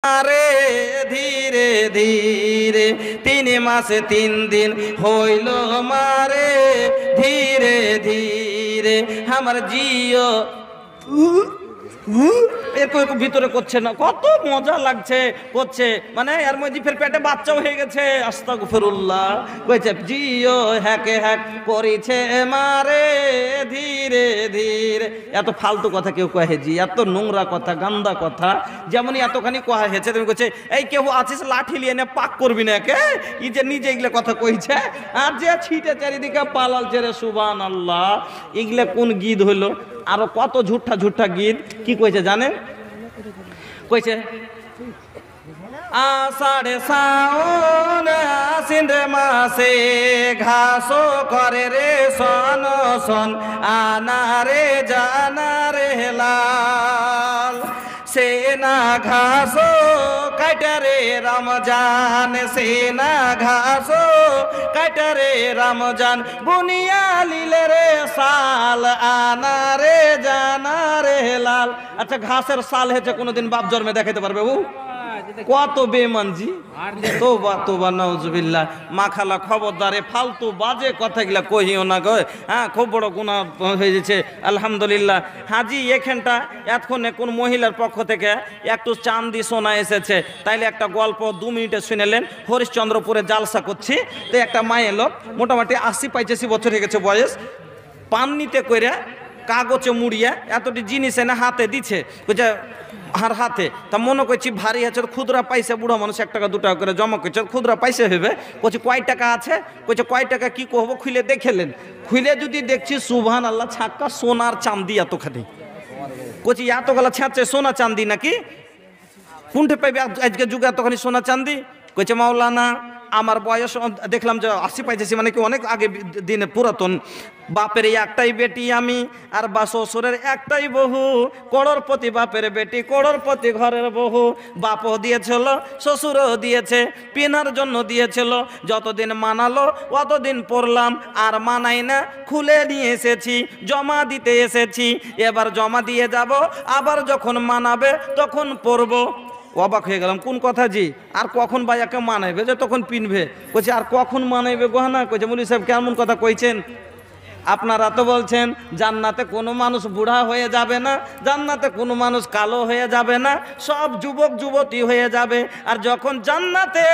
আরে ধীরে ধীরে 3 মাসে 3 দিন হইল মারে ধীরে ধীরে আমার জিও এরকম ভিতরে করছে না, কত মজা লাগছে করছে, মানে এর মধ্যে ফের পেটে বাচ্চাও হয়ে গেছে। আস্তাগফিরুল্লাহ কইছে জিও হ্যাকে হ্যাক করিছে মারে ধীরে ধীরে। এত ফালতু কথা কেউ কহে জি, এত নোংরা কথা গান্দা কথা যেমনই এতখানি কহা হয়েছে। তুমি কইছে এই কেউ আছিস লাঠি লিয়ে নে পাক করবি না কে, ই যে নিজে এগুলা কথা কইছে আর যে ছিটে চারিদিকে পালালছে রে সুবহানাল্লাহ। এগুলা কোন গীত হইলো? আরো কত ঝুঠা ঝুঠা গীত কি কইছে জানেন? কইছে আষাঢ়ে শ্রাবণ আশ্বিন মাসে ঘাসো করে রে সন সন আনারে জানারে লাল সেনা ঘাসো কাটারে রমজান সেনা ঘাসো কাটারে রমজান বুনিয়া লিলে রে সাল আনারে জানারে লাল। আচ্ছা ঘাসের সাল হয়েছে কোনোদিন বাপ জন্মে দেখাতে পারবে? ও কত বেমানজি, তোবা তোবা নাউজুবিল্লাহ। মাখালা খবরদারে ফালতু বাজে কথাগুলা কহিও না গো, হ্যাঁ খুব বড় গুনাহ হয়ে যাচ্ছে। আলহামদুলিল্লাহ হাজি এখানটা এতক্ষণে কোন মহিলার পক্ষ থেকে একটু চাঁদি সোনা এসেছে, তাইলে একটা গল্প 2 মিনিটে শুনেলেন। হরিশ্চন্দ্রপুরে জালসা করছি, তো একটা মায়ের লোক মোটামুটি 80-85 বছর হয়ে গেছে বয়স, পান্নিতে কইরা কাগজে মুড়িয়ে এতটি জিনিস এনে হাতে দিচ্ছে, বুঝছে আর হাতে তা মনে করছি ভারী আছে, খুদরা পাইছে, বুড়ো মানুষ 1 টাকা 2 টাকা করে জমা করছে, খুদরা পাইছে ভেবে কইছি কয় টাকা আছে, কইছে কয় টাকা কি কহবো, খুলে দেখেলেন, খুলে যদি দেখছি সুবহানাল্লাহ ছাক্কা সোনার চাঁদি এতখানি। কইছি এতগুলা ছাঁচে সোনা চাঁদি নাকি, কোনটা পাইবে আজকে যুগে এতখানি সোনা চাঁদি? কইছে মাওলানা আমার বয়স দেখলাম যে 80-85 মানে কি অনেক আগে দিনে পুরাতন, বাপের একটাই বেটি আমি আর বা শ্বশুরের একটাই বহু, করোড়পতি বাপের বেটি করোড়পতি ঘরের বহু, বাপও দিয়েছিল শ্বশুরও দিয়েছে, পেনার জন্য দিয়েছিল, যতদিন মানালো অতদিন পড়লাম, আর মানাই না খুলে নিয়ে এসেছি জমা দিতে এসেছি, এবার জমা দিয়ে যাব, আবার যখন মানাবে তখন পড়বো। অবাক হয়ে গেলাম, কোন কথা জি? আর কখন ভাইয়াকে মানাইবে যে তখন পিনবে? কইছে আর কখন মানাইবে গহনা? কইছে মৌলভী সাহেব কেমন কথা কইছেন? আপনারা তো বলছেন জান্নাতে কোনো মানুষ বুড়া হয়ে যাবে না, জান্নাতে কোনো মানুষ কালো হয়ে যাবে না, সব যুবক যুবতী হয়ে যাবে। আর যখন জান্নাতে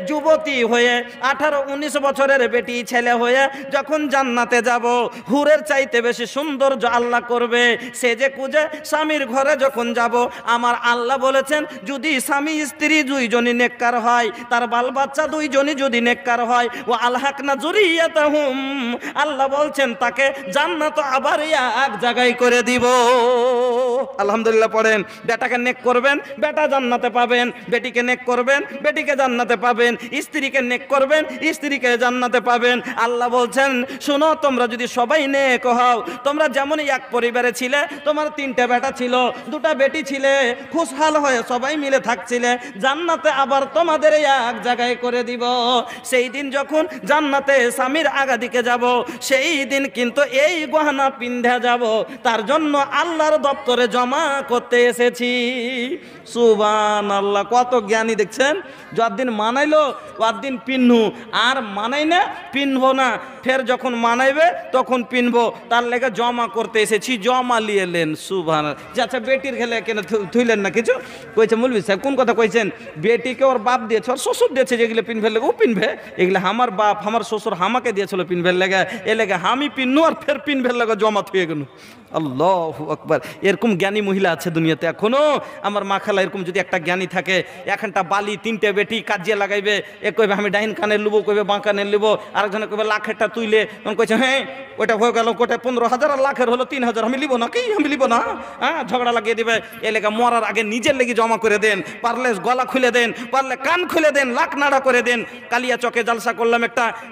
যুবতী হয়ে 18-19 বছরের বেটি ছেলে হয়ে যখন জান্নাতে যাব, হুরের চাইতে বেশি সৌন্দর্য আল্লাহ করবে, সেজে কুজে স্বামীর ঘরে যখন যাব, আমার আল্লাহ বলেছেন যদি স্বামী স্ত্রী 2 জনই নেককার হয়, তার বাল বাচ্চা 2 জনই যদি নেককার হয়, ও আলহাকনা যুরিয়াতাহুম, আল্লাহ বলছেন তাকে জান্নাত আবার এক জায়গায় করে দিব। আলহামদুলিল্লাহ পড়েন। বেটাকে নেক করবেন বেটা জান্নাতে পাবেন, বেটিকে নেক করবেন বেটিকে জান্নাতে পাবেন, স্ত্রীকে নেক করবেন স্ত্রীকে জান্নাতে পাবেন। আল্লাহ বলছেন শোনো, তোমরা যদি সবাই নেক হও, তোমরা যেমন এক পরিবারে ছিলে, তোমার 3টা বেটা ছিল 2টা বেটি ছিলে, খুশহাল হয়ে সবাই মিলে থাকছিলে, জান্নাতে আবার তোমাদের এক জায়গায় করে দিব। সেই দিন যখন জান্নাতে স্বামীর আগা দিকে যাব, সেই দিন কিন্তু এই গহনা পিন্ধা যাব, তার জন্য আল্লাহর দপ্তরে জমা করতে এসেছি। সুবহানাল্লাহ, কত জ্ঞানী দেখছেন। যতদিন মানাইলো ততদিন পিনহু, আর মানাই না পিনবো না, ফের যখন মানাইবে তখন পিনবো, তার লেগে জমা করতে এসেছি, জমা লিয়েলেন। সুবহানাল্লাহ। আচ্ছা বেটির খেলে কেন থুইলেন না কিছু? কইছে মৌলভী সাহেব কোন কথা কইছেন? বেটিকে ওর বাপ দিয়েছে, ওর শ্বশুর দিয়েছে, যেগুলো পিনভের লেগে ও পিনবে, এগুলো আমার বাপ আমার শ্বশুর আমাকে দিয়েছিল পিনভের লেগে, এ লেগে আমি পিনু আর ফের পিনভের লেগে জমা থুয়ে গেল। আল্লাহু আকবার। এরকম জ্ঞানী মহিলা আছে দুনিয়াতে এখনো। আমার মা খালা এরকম যদি একটা জ্ঞানী থাকে, এখানটা বালি 3টে বেটি কাজিয়ে লাগাইবে, এ কইবে আমি ডাইন কানের লুবো, কইবে বাঁ কানের লিবো, আরেকজনে কইবে লাখেরটা তুইলে, কইছে হ্যাঁ ওইটা হয়ে গেল, কোটায় 15,000 আর লাখের হলো 3,000, আমি লিবো না, কি আমি লিবো না, হ্যাঁ ঝগড়া লাগিয়ে দিবে। এ লেগে মরার আগে নিজের লেগে জমা করে দেন, পারলে গলা খুলে দেন, পারলে কান খুলে দেন, লাখ নাড়া করে দেন। কালিয়া চকে জালসা করলাম,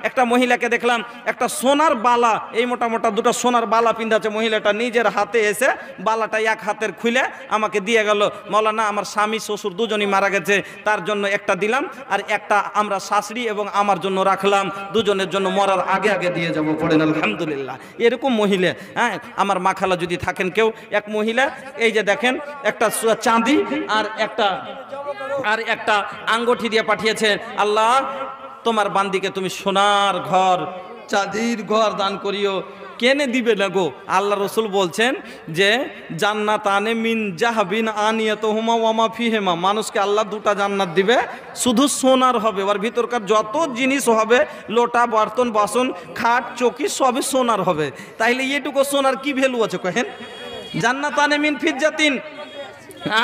একটা মহিলাকে দেখলাম একটা সোনার বালা, এই মোটা মোটা 2টা সোনার বালা পিন্ধাচ্ছে মহিলাটা, নিজের হাতে এসে বালাটা এক হাতের খুলে আমাকে দিয়ে গেল, মাওলানা আমার স্বামী শ্বশুর 2 জনই মারা গেছে, তার জন্য একটা দিলাম, আর একটা আমরা শাশুড়ি এবং আমার জন্য রাখলাম, 2 জনের জন্য মরার আগে আগে দিয়ে যাব, পড়েন আলহামদুলিল্লাহ। এরকম মহিলা, হ্যাঁ, আমার মা খালা যদি থাকেন কেউ, এক মহিলা এই যে দেখেন একটা চাঁদি আর একটা আঙ্গুঠি দিয়ে পাঠিয়েছে, আল্লাহ তোমার বান্দিকে তুমি সোনার ঘর, চাঁদির ঘর দান করিও। কেনে দিবে না গো? আল্লাহ রসুল বলছেন যে জান্নাতানে মিন জাহাবিন আনিয়াতুহুমা ওয়া মা ফিহিমা, মানুষকে আল্লাহ দুটা জান্নাত দিবে, শুধু সোনার হবে, ওর ভিতরকার যত জিনিস হবে, লোটা বর্তন বাসন খাট চৌকি সবই সোনার হবে। তাইলে এটুকু সোনার কি ভ্যালু আছে কহেন? জান্নাতানে মিন ফিজ্জাতিন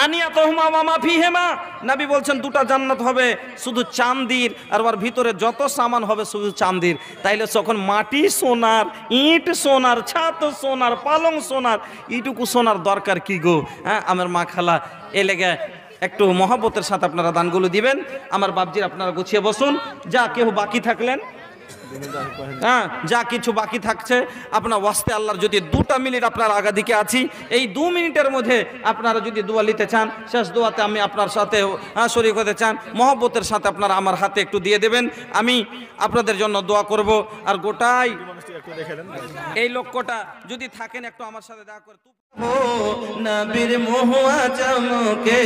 আনিয়াতুহুমা ওয়া মা ফিহিমা, নবী বলছেন দুটা জান্নাত হবে শুধু চাঁদির, আর ওর ভিতরে যত সামান হবে শুধু চাঁদির। তাইলে যখন মাটি সোনার, ইট সোনার, ছাদ সোনার, পালং সোনার, এইটুকু সোনার দরকার কি গো? হ্যাঁ, আমার মা খালা এ লেগে একটু মহব্বতের সাথে আপনারা দানগুলো দিবেন। আমার বাপজির আপনারা গুছিয়ে বসুন, যা কেউ বাকি থাকলেন, হ্যাঁ, যা কিছু বাকি থাকছে আপনার ওয়াস্তে আল্লাহর যদি 2টা মিনিট আপনার আগা দিকে আছি, এই 2 মিনিটের মধ্যে আপনারা যদি দোয়া নিতে চান, শেষ দোয়াতে আমি আপনার সাথে শরীক হতে চান, মহব্বতের সাথে আপনারা আমার হাতে একটু দিয়ে দেবেন, আমি আপনাদের জন্য দোয়া করব। আর গোটাই এই লক্ষ্যটা যদি থাকেন একটু আমার সাথে দেখা করে हो नबीर महुआ चमके,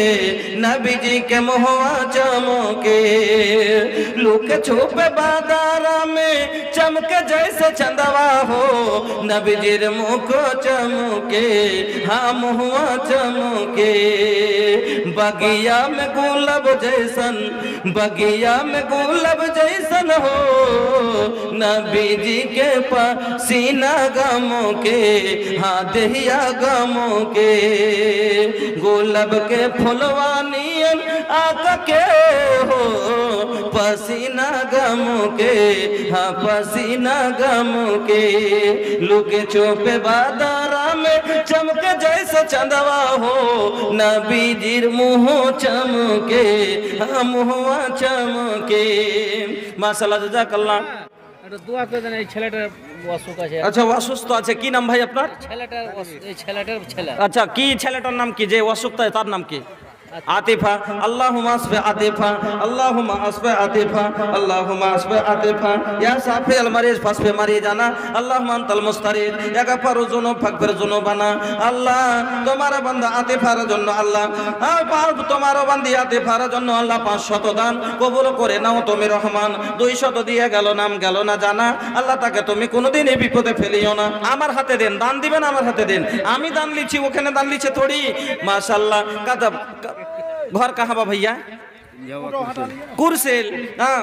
नबी जी के महुआ चमके, लुक छुपे बादारा में चमके जैसे चंदवा हो, नबी जी मुख चमके, हाँ महुआ चमके, बगिया में गुलाब जैसन, बगिया में गुलाब जैसन हो, नबी जी के पसीना गमों के, हाँ दहिया गमों के, गुलाब के फुलवानियन आका के हो, पसीना गमों के, हाँ पसीना गमों के, लुके चोपे बादारा में चमके जैसे चंदवा हो, नबी जी मुँह चमके, हाँ मुँह चमके। माशाल्लाह জাযাকাল্লাহ। এটা দোয়া করে দেন, এই ছেলেটার অসুখ আছে। আচ্ছা, অসুস্থ আছে, কি নাম ভাই আপনার? ছেলেটার ছেলে। আচ্ছা, কি ছেলেটার নাম কি, যে অসুস্থ তার নাম কি? आतिफा। अल्लाहुम्मा अस्फे आतिफा, अल्लाहुम्मा अस्फे आतिफा, अल्लाहुम्मा अस्फे आतिफा, या साफे अल मरीज फस्फे मरीजाना, अल्लाहुम्मा अंतल मुस्तारिद, या गफारु जुनूब फगफिर जुनूबाना। अल्लाह तुम्हारा बंदा आतिफार জন্য আল্লাহ, তোমার বান্দি আতিফার জন্য আল্লাহ 500 দান কবুল করে নাও তুমি রহমান। 200 দিয়ে গেল, নাম গেল না জানা, আল্লাহ তাকে তুমি কোনোদিন এই বিপদে ফেলিও না। আমার হাতে দেন, দান দিবেন আমার হাতে দেন, আমি দান লিছি, ওখানে দান লিছে থোড়ি। মাশাআল্লাহ। কাদা घर कहाँ बा भैया? कुरसेल। हाँ,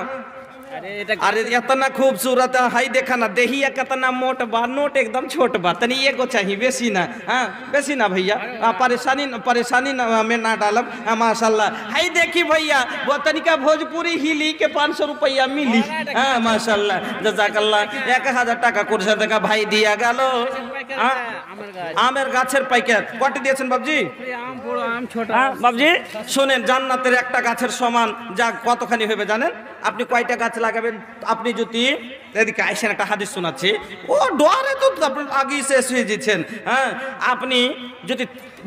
अरे इतना खूबसूरत हाई देखा ना, देहिया कितना मोट बा, नोट एकदम छोट बा, तनी एगो चाहिए, बेसी ना। हाँ बेसी ना भैया, परेशानी में ना डालब। माशाल्लाह। हाई देखी भैया, वो तनिका भोजपुरी हिली के 500 रुपया मिली। हाँ माशाल्लाह, जज़ाकल्लाह। 1000 টাকা कुरसेल देखा भाई दिया गलो। आमेर गाছের পাইকার কত দিয়েছেন বাবজি? আম বড়, আম ছোট। বাবজি শুনেন, জান্নাতের একটা গাছের সমান যা কতখানি হবে জানেন? আপনি কয়টা গাছ লাগাবেন? আপনি যদি এদিকে আইসেন, একটা হাদিস শোনাচ্ছি, ও ডরে তো আপনি আগেই শেষ হয়ে যাচ্ছেন। হ্যাঁ, আপনি যদি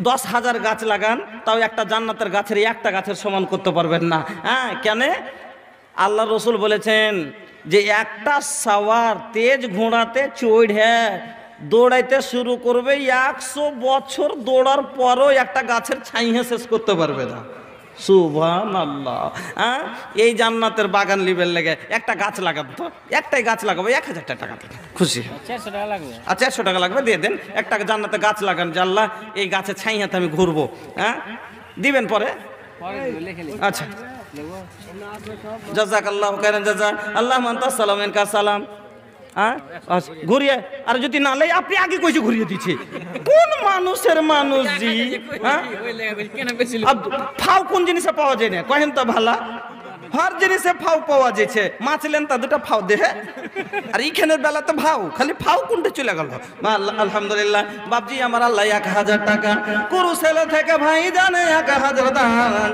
10,000 গাছ লাগান, তাও একটা জান্নাতের গাছের একটা গাছের সমান করতে পারবেন না। হ্যাঁ, কেন? আল্লাহ রসুল বলেছেন যে একটা সাওয়ার তেজ ঘোড়াতে চড়ে দৌড়াইতে শুরু করবে, 100 বছর দৌড়ার পরও একটা গাছের ছাইয়ে শেষ করতে পারবে না। সুবহানাল্লাহ। হ্যাঁ, এই জান্নাতের বাগান লিবের লেগে একটা গাছ লাগাবো, তো একটাই গাছ লাগাবো 1000 টাকা থেকে, খুশি? 400 টাকা লাগবে। আর 400 টাকা লাগবে, দিয়ে দেন। একটা জান্নাতে গাছ লাগান, যে আল্লাহ এই গাছের ছাইয়াতে আমি ঘুরবো। হ্যাঁ, দিবেন পরে? আচ্ছা, জাযাকাল্লাহু খাইরান জাযা। আল্লাহুম্মা আনতাস সালাম ওয়া মিনকাস সালাম। হ্যাঁ, ঘুরিয়ে, আর যদি না লাই আপনি আগে কইছে ঘুরিয়ে দিচ্ছে, কোন মানুষের মানুষ জি? হ্যাঁ, ফাও কোন জিনিসে পাওয়া যায় না কহেন তো ভালা? हर जिनिसे फाव पावा जाइछे, माछ लेन ता दुटा फाव देहे, আর এইখানের বেলা তো ভাও, খালি ফাও কোনটা চলে গেল। আলহামদুলিল্লাহ। বাপজি আমার আল্লাহ 1000 টাকা, কুরুসেল থেকে ভাই জানে 1000 দান,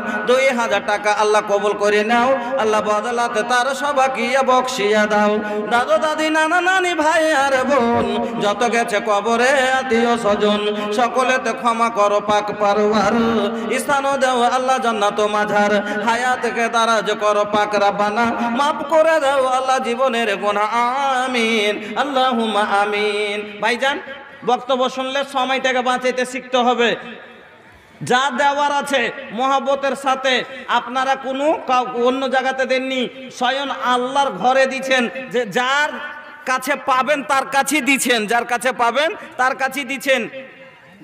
1000 টাকা আল্লাহ কবুল করে নাও, আল্লাহ বদলাতে তার সবাইকে বকশিয়া দাও। দাদু দাদি নানা নানি ভাই আর বোন যত গেছে কবরে আত্মীয় স্বজন সকলেতে ক্ষমা করো পাক পারওয়ার, স্থানও দাও আল্লাহ জান্নাত মাঝার, হায়াতকে দারাজ করো পাক রাব্বানা, মাফ করে দাও আল্লাহ জীবনের গুনাহ, আমিন আল্লাহুম্মা আমিন। ভাইজান বক্তব্য শুনলে সময়টাকে বাঁচাইতে শিখতে হবে। যা দেওয়ার আছে মহব্বতের সাথে, আপনারা কোনো অন্য জায়গাতে দেননি, স্বয়ং আল্লাহর ঘরে দিচ্ছেন, যে যার কাছে পাবেন তার কাছেই দিচ্ছেন, যার কাছে পাবেন তার কাছেই দিচ্ছেন।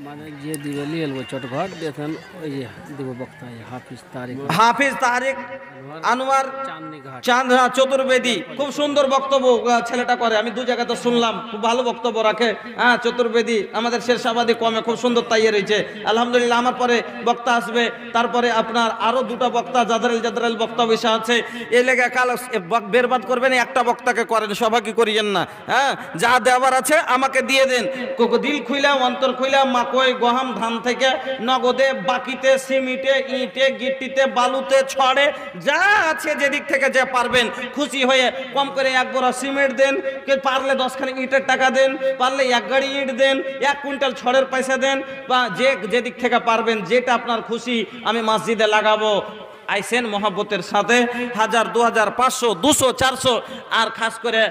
মানে যে দিবে নিয়ে এলবো চটঘট দেখেন, ওই যে দিব বক্তা হাফিজ তারিক আনোয়ার চাঁদ চতুর্বেদী, খুব সুন্দর বক্তব্য ছেলেটা করে, আমি 2 জায়গাতে শুনলাম, খুব ভালো বক্তব্য রাখে। চতুর্বেদী আমাদের শেরশাবাদী কমে খুব সুন্দর তাইয়ে রয়েছে আলহামদুলিল্লাহ। আমার পরে বক্তা আসবে, তারপরে আপনার আরো 2টা বক্তা জাদরাইল বক্তা বিষয় আছে। এই লেগে কাল বেরবাদ করবেন, একটা বক্তাকে করেন, সবাইকে করিয়েন না। যা দেওয়ার আছে আমাকে দিয়ে দেন, দিল খুইলা অন্তর খুইলা, মাকই গহম ধান থেকে নগদে, বাকিতে সিমিটে ইটে গিট্টিতে বালুতে ছড়ে যা আছে যেদিক থেকে যে পারবেন খুশি হয়ে কম করে 1 বোরা সিমেন্ট দেন, পারলে 10খানি ইটের টাকা দেন, পারলে 1 গাড়ি ইট দেন, 1 কুইন্টাল ছড়ের পয়সা দেন, বা যেদিক থেকে পারবেন, যেটা আপনার খুশি আমি মসজিদে লাগাবো। আইসেন মহব্বতের সাথে, 1000 2000 500 200 400, আর খাস করে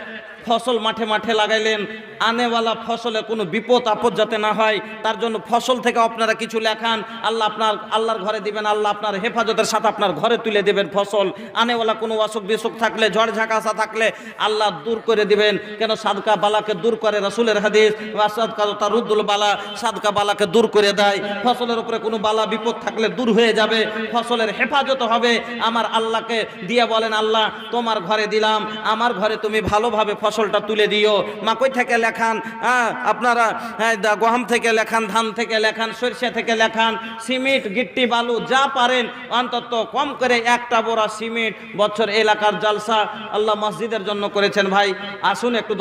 ফসল মাঠে মাঠে লাগাইলেন, আনেওয়ালা ফসলে কোনো বিপদ আপদ যাতে না হয় তার জন্য ফসল থেকে আপনারা কিছু লেখান, আল্লাহর ঘরে দিবেন, আল্লাহ আপনার হেফাজতের সাথে আপনার ঘরে তুলে দেবেন ফসল। আনেওয়ালা কোনো অসুখ বিসুখ থাকলে, ঝড় ঝাঁকাশা থাকলে আল্লাহ দূর করে দিবেন, কেন সাদকা বালাকে দূর করে রাসূলের হাদিস, সাদকা তারুদ্দুল বালা, সাদকা বালাকে দূর করে দেয়। ফসলের উপরে কোনো বালা বিপদ থাকলে দূর হয়ে যাবে, ফসলের হেফাজত হবে। আমার আল্লাহকে দিয়ে বলেন, আল্লাহ তোমার ঘরে দিলাম, আমার ঘরে তুমি ভালোভাবে ফসলটা তুলে দিও। মাকই থেকে লেখান, আপনারা গহম থেকে লেখান, ধান থেকে লেখান, সরিষা থেকে লেখান, সিমেন্ট গিট্টি বালু যা পারেন, অন্তত কম করে 1টা বোরা সিমেন্ট বছর এলাকার জালসা আল্লাহ মসজিদের জন্য করেছেন। ভাই আসুন একটু